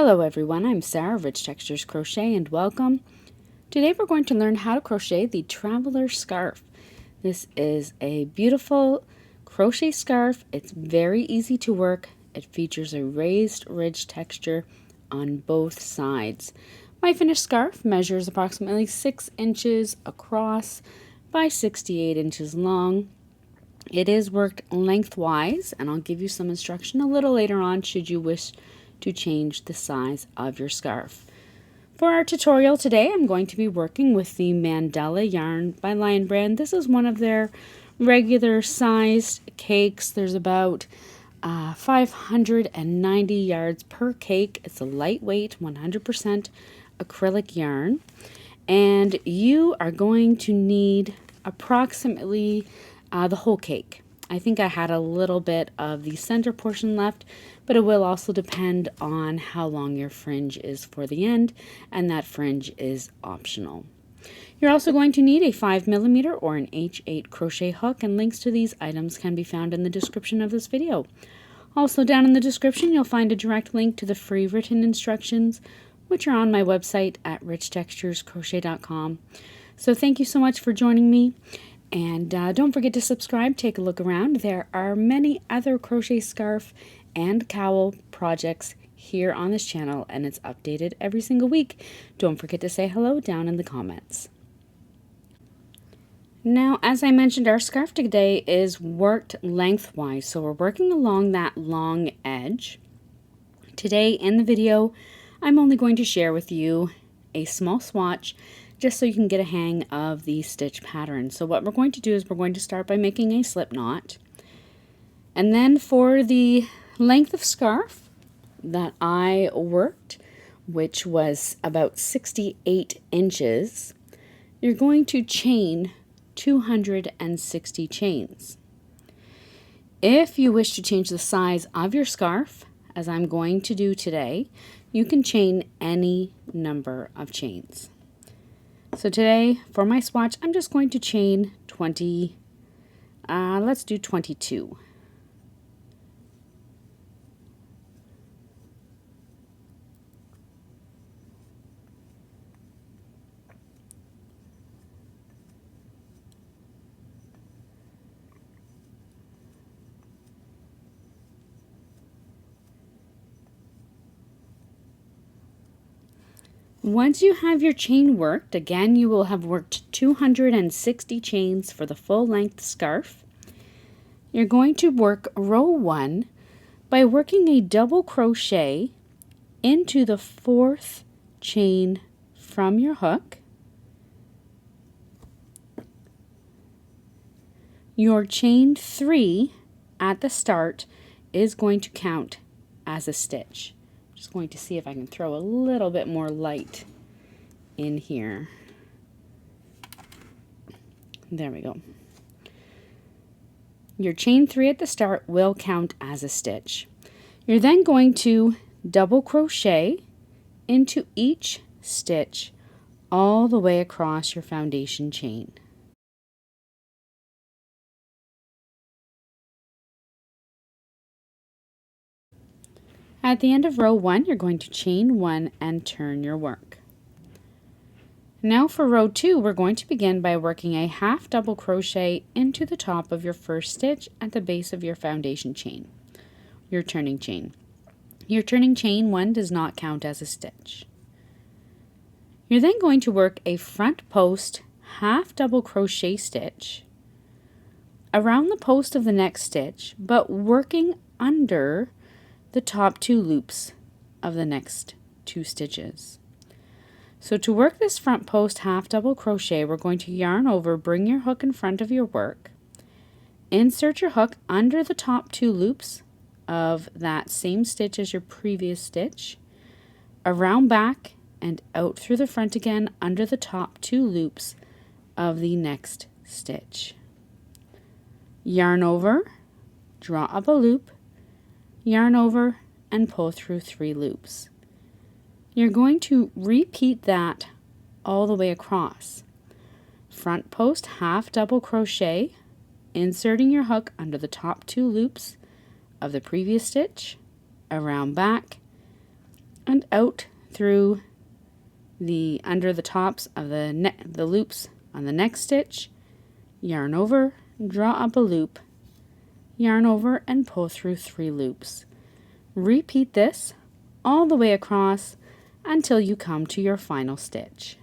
Hello everyone, I'm Sarah of Rich Textures Crochet and welcome. Today we're going to learn how to crochet the Traveller Scarf. This is a beautiful crochet scarf. It's very easy to work. It features a raised ridge texture on both sides. My finished scarf measures approximately 6 inches across by 68 inches long. It is worked lengthwise, and I'll give you some instruction a little later on should you wish to change the size of your scarf. For our tutorial today, I'm going to be working with the Mandala yarn by Lion Brand. This is one of their regular sized cakes. There's about 590 yards per cake. It's a lightweight 100% acrylic yarn, and you are going to need approximately the whole cake. I think I had a little bit of the center portion left, but it will also depend on how long your fringe is for the end, and that fringe is optional. You're also going to need a 5mm or an H8 crochet hook, and links to these items can be found in the description of this video. Also down in the description you'll find a direct link to the free written instructions, which are on my website at richtexturescrochet.com. So thank you so much for joining me. And don't forget to subscribe, take a look around. There are many other crochet scarf and cowl projects here on this channel, and it's updated every single week. Don't forget to say hello down in the comments. Now, as I mentioned, our scarf today is worked lengthwise, so we're working along that long edge. Today in the video, I'm only going to share with you a small swatch just so you can get a hang of the stitch pattern. So what we're going to do is we're going to start by making a slip knot. And then for the length of scarf that I worked, which was about 68 inches, you're going to chain 260 chains. If you wish to change the size of your scarf, as I'm going to do today, you can chain any number of chains. So today, for my swatch, I'm just going to chain 20, let's do 22. Once you have your chain worked, again, you will have worked 260 chains for the full length scarf. You're going to work row 1 by working a double crochet into the 4th chain from your hook. Your chain 3 at the start is going to count as a stitch. Just going to see if I can throw a little bit more light in here. There we go. Your chain 3 at the start will count as a stitch. You're then going to double crochet into each stitch all the way across your foundation chain. At the end of row 1, you're going to chain 1 and turn your work. Now for row 2, we're going to begin by working a half double crochet into the top of your first stitch at the base of your foundation chain, your turning chain. Your turning chain 1 does not count as a stitch. You're then going to work a front post half double crochet stitch around the post of the next stitch, but working under the top 2 loops of the next 2 stitches. So to work this front post half double crochet, we're going to yarn over, bring your hook in front of your work, insert your hook under the top 2 loops of that same stitch as your previous stitch, around back and out through the front again under the top 2 loops of the next stitch. Yarn over, draw up a loop, yarn over, and pull through 3 loops. You're going to repeat that all the way across. Front post half double crochet, inserting your hook under the top 2 loops of the previous stitch, around back, and out through the under the tops of the loops on the next stitch, yarn over, draw up a loop, yarn over and pull through 3 loops. Repeat this all the way across until you come to your final stitch.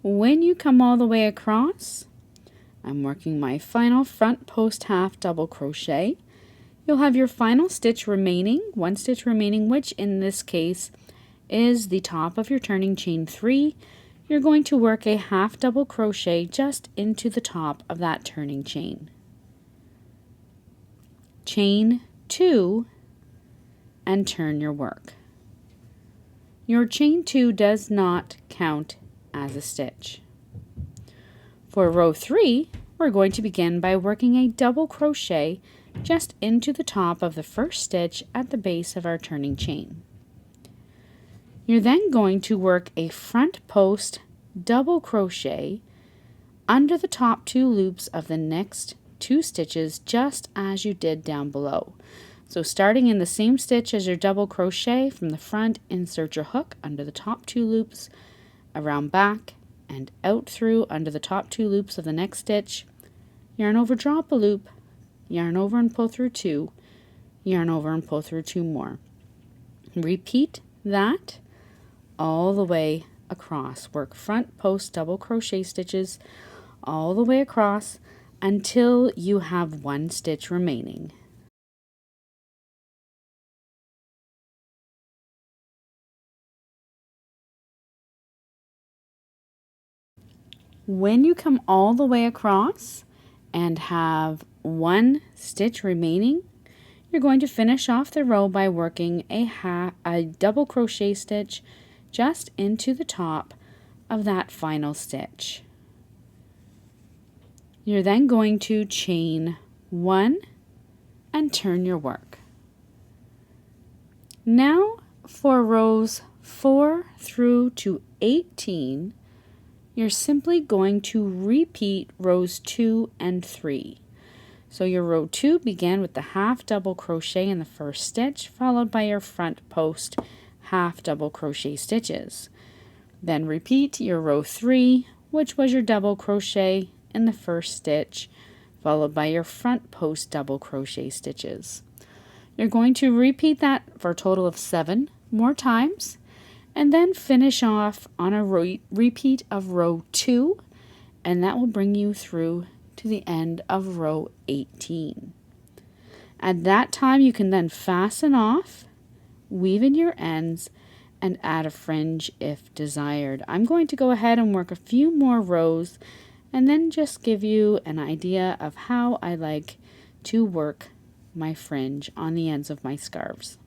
When you come all the way across, I'm working my final front post half double crochet. You'll have your final stitch remaining, 1 stitch remaining, which in this case is the top of your turning chain 3. You're going to work a half double crochet just into the top of that turning chain. Chain 2 and turn your work. Your chain 2 does not count as a stitch. For row 3, we're going to begin by working a double crochet just into the top of the first stitch at the base of our turning chain. You're then going to work a front post double crochet under the top 2 loops of the next 2 stitches just as you did down below. So starting in the same stitch as your double crochet from the front, insert your hook under the top 2 loops, around back and out through under the top 2 loops of the next stitch, yarn over, draw up a loop, yarn over and pull through 2, yarn over and pull through 2 more. Repeat that all the way across. Work front post double crochet stitches all the way across until you have 1 stitch remaining. When you come all the way across and have 1 stitch remaining, you're going to finish off the row by working a double crochet stitch just into the top of that final stitch. You're then going to chain 1 and turn your work. Now for rows 4 through to 18, you're simply going to repeat rows 2 and 3. So your row 2 began with the half double crochet in the first stitch, followed by your front post half double crochet stitches. Then repeat your row 3, which was your double crochet in the first stitch, followed by your front post double crochet stitches. You're going to repeat that for a total of 7 more times, and then finish off on a repeat of row 2, and that will bring you through to the end of row 18. At that time, you can then fasten off, weave in your ends, and add a fringe if desired. I'm going to go ahead and work a few more rows and then just give you an idea of how I like to work my fringe on the ends of my scarves.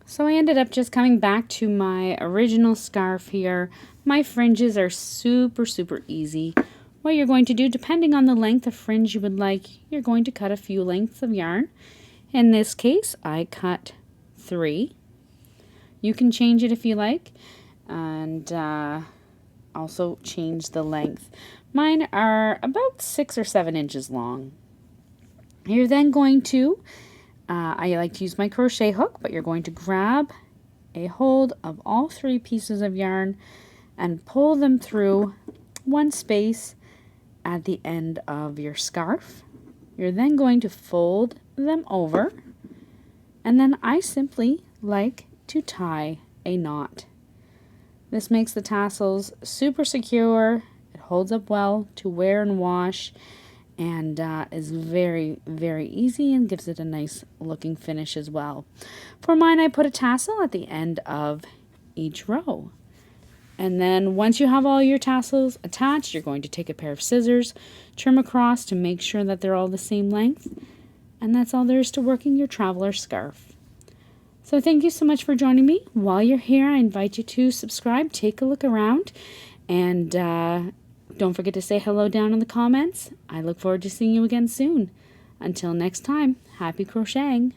So I ended up just coming back to my original scarf here. My fringes are super easy. What you're going to do, depending on the length of fringe you would like, you're going to cut a few lengths of yarn. In this case, I cut 3. You can change it if you like, and also change the length. Mine are about 6 or 7 inches long. You're then going to I like to use my crochet hook, but you're going to grab a hold of all 3 pieces of yarn and pull them through 1 space at the end of your scarf. You're then going to fold them over, and then I simply like to tie a knot. This makes the tassels super secure. It holds up well to wear and wash, and is very easy and gives it a nice looking finish as well. For mine, I put a tassel at the end of each row. And then once you have all your tassels attached, you're going to take a pair of scissors, trim across to make sure that they're all the same length. And that's all there is to working your traveler scarf. So thank you so much for joining me. While you're here, I invite you to subscribe, take a look around, and don't forget to say hello down in the comments. I look forward to seeing you again soon. Until next time, happy crocheting!